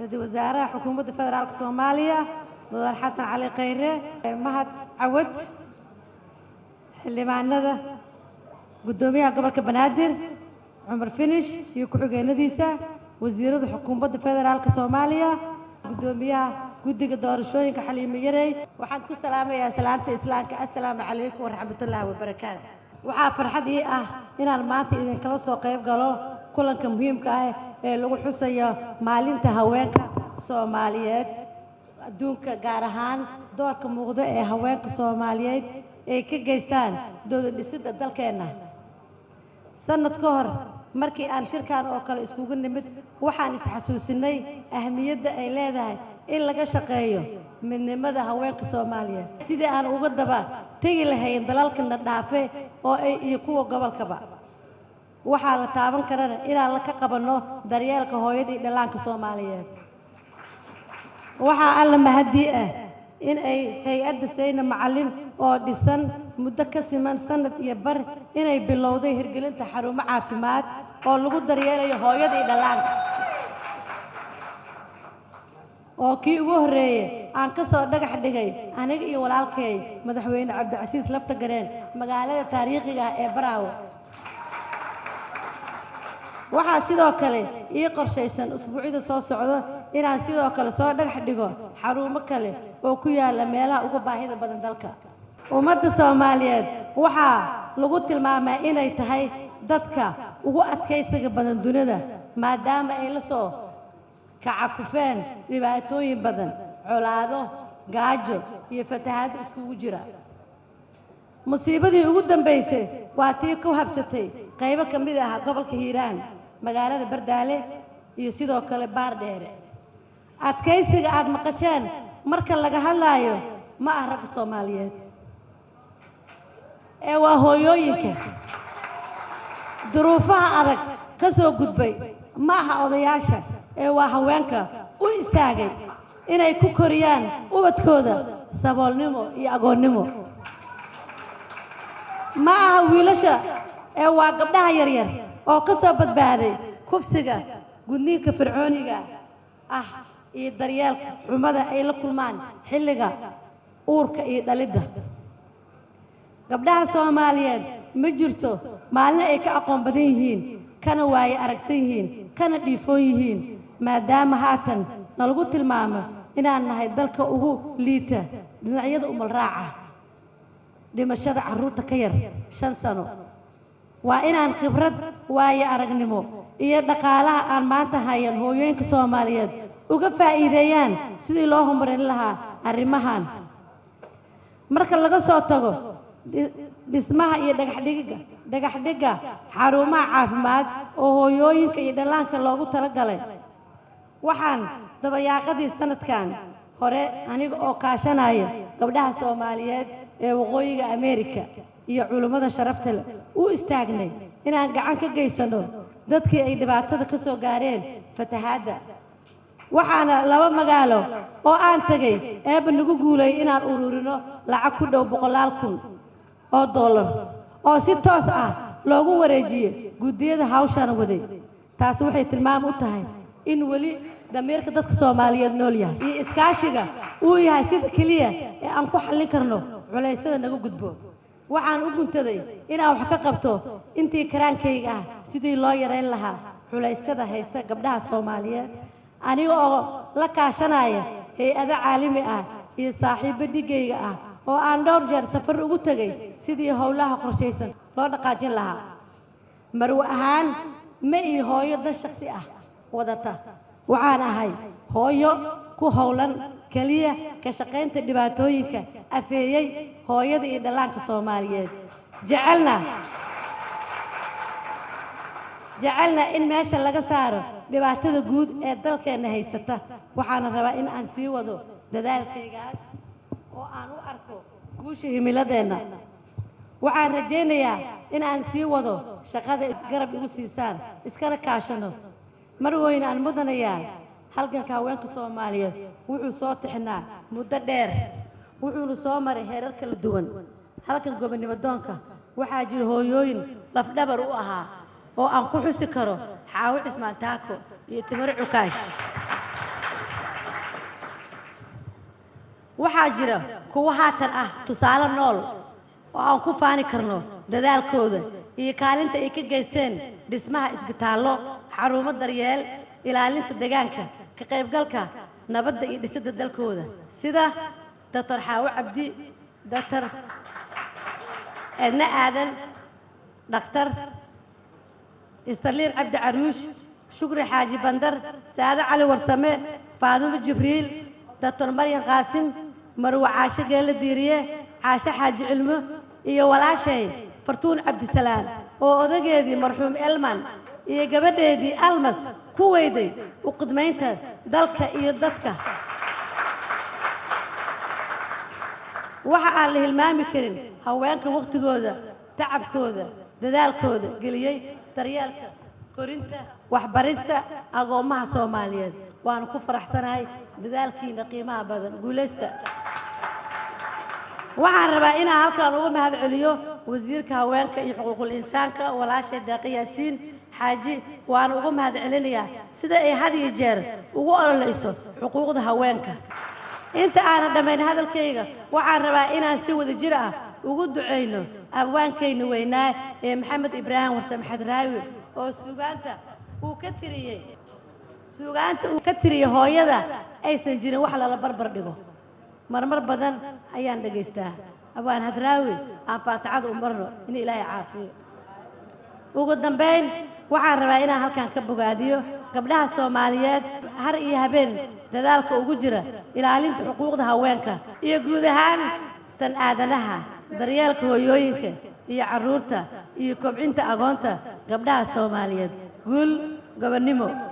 رئيس وزراء حكومة فدرالك الصومالية مدن حسن علي قيري مهد عود اللي معنا قدوميها قبل كبنادر عمر فينش يكحوجي نديسة وزير حكومة فدرالك الصومالية قدوميها قدق دورشوين كحليم يري وحنكو سلامة يا سلامة إسلامك السلام عليكم ورحمة الله وبركاته waxaa farxad ii ah inaan maanta idin kala soo qayb galo kulanka muhiimka ah ee lagu xusayo maalinta haweenka Soomaaliyeed adduunka gaar ahaan doorka muuqda ee haweenka Soomaaliyeed ay ka geystaan dowlad dhisidda dalkeena sanad ka hor markii aan shirkaan oo kale iskugu nimid waxaan is xasuusinay ahmiyadda ay leedahay in laga shaqeeyo midnimada haweenka Soomaaliyeed sidii aan uga daba tagi lahayn dalalkana dhaafe oo ay iyo kuwa gobolkaba waxaa la taaban karana inaan la ka qabano daryeelka hooyada iyo dhallaanka Soomaaliyeed waxaa alla mahadii ah in ay hay'adda Sayna Macallin oo dhisan muddo ka siman sanad iyo bar inay bilowday hirgelinta xarumo caafimaad oo lagu daryeelayo hooyada iyo dhallaanka oo kii ugu horeeyay aan ka soo dhagax dhigay aniga iyo walaalkay madaxweyne Cabdicasiis Lafta Gareen magaalada taariikhiga ah ee Baraawo waxaa sidoo kale ii qorshaysan usbuucida soo socdo inaan sidoo kale soo dhagax dhigo xarumo kale oo ku yaala meelaha ugu baahida badan dalka ummadda Soomaaliyeed waxaa lagu tilmaamaa inay tahay dadka ugu adkaysiga badan dunida maadaama ay la soo kacakufeen dhibaatooyin badan colaado gaajo iyo fatahaad iskugu jira musiibadii ugu dambeysay waa tii ku habsatay qaybo ka mid ah gobolka Hiiraan magaalada Bardaale iyo sidoo kale Baardheere adkaysiga aad maqasheen marka laga hadlayo ma ah rag Soomaaliyeed ee waa hooyooyinka duruufaha adag ka soo gudbay ma aha odayaasha ee waa haweenka u istaagay inay ku koriyaan ubadkooda saboolnimo iyo agoonnimo ma aha wiilasha ee waa gabdhaha yaryar oo ka soo badbaaday kufsiga gudniinka fircooniga ah iyo daryeelka xumada ay la kulmaan xilliga uurka iyo dhalidda gabdhaha Soomaaliyeed ma jirto maalin ay ka aqoon badan yihiin kana waaye aragsan yihiin kana dhiifoon yihiin maadaama haatan nalagu tilmaamo inaan nahay dalka ugu liita dhinacyada umal raaca dhimashada carruurta ka yar 5 sano waa inaan khibrad waaye aragnimo iyo dhaqaalaha aan maanta hayan hooyooyinka Soomaaliyeed uga faa'iideeyaan sidii loo horumarin lahaa arrimahan marka laga soo tago dhismaha iyo dhagax dhiga xarumaha caafimaad oo hooyooyinka iyo dhallaanka loogu talagalay waxaan dabayaaqadii sanadkan hore aniga oo kaashanaya gabdhaha Soomaaliyeed ee waqooyiga Ameerika iyo culimada sharafta leh u istaagnay inaan gacan ka geysano dadkii ay dhibaatada ka soo gaareen fatahaadda waxaana laba magaalo oo aan tagay eeba nagu guulay inaan ururino lacag ku dhow $100,000 oo si toos ah loogu wareejiyo gudiyada hawshan waday taas waxay tilmaam u tahay in wali damiirka dadka Soomaaliyeed nool yahay iyo iskaashiga uu yahay sida kaliya ee aan ku xallin karno culaysyada naga gudbo waxaan u guntaday inaan wax ka qabto intii karaankayga ah sidii loo yareyn lahaa culaysyada haysta gabdhaha Soomaaliyeed aniga oo la kaashanaya hay'ado caalami ah iyo saaxiibo dhigayga ah oo aan dhowr jeer safar ugu tagay sidii howlaha qorshaysan loo dhaqaajin lahaa marwo ahaan ma ii hooyo dan shakhsi ah wadata waxaan ahay hooyo ku howlan kaliya ka shaqaynta dhibaatooyinka afeeyay hooyada iyo dhallaanka Soomaaliyeed jecelna in meesha laga saaro dhibaatada guud ee dalkeena haysata waxaan rabaa in aan sii wado dadaalkaygaas oo aan u arko guusha himiladeena waxaan rajaynayaa in aan sii wado shaqada garab igu siisaan iskana kaashano mar weyn aan mudanayaa halganka haweenka Soomaaliyeed wuxuu soo tixnaa muddo dheer wuxuuna soo maray heerar kala duwan halkan gobonimo doonka waxaa jira hooyooyin lafdhabar u ahaa oo aan ku xusi karo Xaawo Cismaan Taako iyo Timir Cukaash waxaa jira kuwa haatan ah tusaale nool oo aan ku faani karno dadaalkooda iyo kaalinta ay ka geysteen dhismaha isbitaallo xarumo daryeel ilaalinta deegaanka ka qaybgalka nabadda iyo dhisidda dalkooda sida Dr. Xaawo Cabdi Dr. Edna Aadan Dr. Istarliin Cabdi Caruush Shukri Xaaji Bandar Saada Cali Warsame Faadumo Jibriil Dr. Maryam Qaasim Marwa Caashe Geele Diiriye Caashe Xaaji Cilmo iyo walaashay Fartuun Cabdisalaan oo odageedii marxuum Elman iyo gabadheedii Almas ku weyday u qidmaynta dalka iyo dadka waxa aan la hilmaami karin haweenka waqtigooda tacabkooda dadaalkooda geliyay daryeelka korinta waxbarista agoomaha Soomaaliyeed waan ku faraxsanahay dadaalkiina qiimaha badan guuleysta waxaan rabaa inaan halkaan ugu mahad celiyo wasiirka haweenka iyo xuquuqul insaanka walaashay Deeqa Yaasiin Xaaji waan ugu mahad celinayaa sida ay had iyo jeer ugu ololeyso xuquuqda haweenka inta aan dhamayn hadalkayga waxaan rabaa inaan si wada jir ah ugu duceyno abwaankayna weynaa ee Maxamed Ibraahim Warsame Xadraawi oo suugaanta uu ka tiriyay hooyada aysan jirin wax la barbar dhigo marmar badan ayaan dhageystaa abaan Hadraawi aan faatixada u marno in Ilaahay caafiyo ugu dambeyn waxaan rabaa inaan halkaan ka bogaadiyo gabdhaha Soomaaliyeed har iyo habeen dadaalka ugu jira ilaalinta xuquuqda haweenka iyo guud ahaan tan aadanaha daryeelka hooyooyinka iyo carruurta iyo kobcinta agoonta gabdhaha Soomaaliyeed guul gobonimo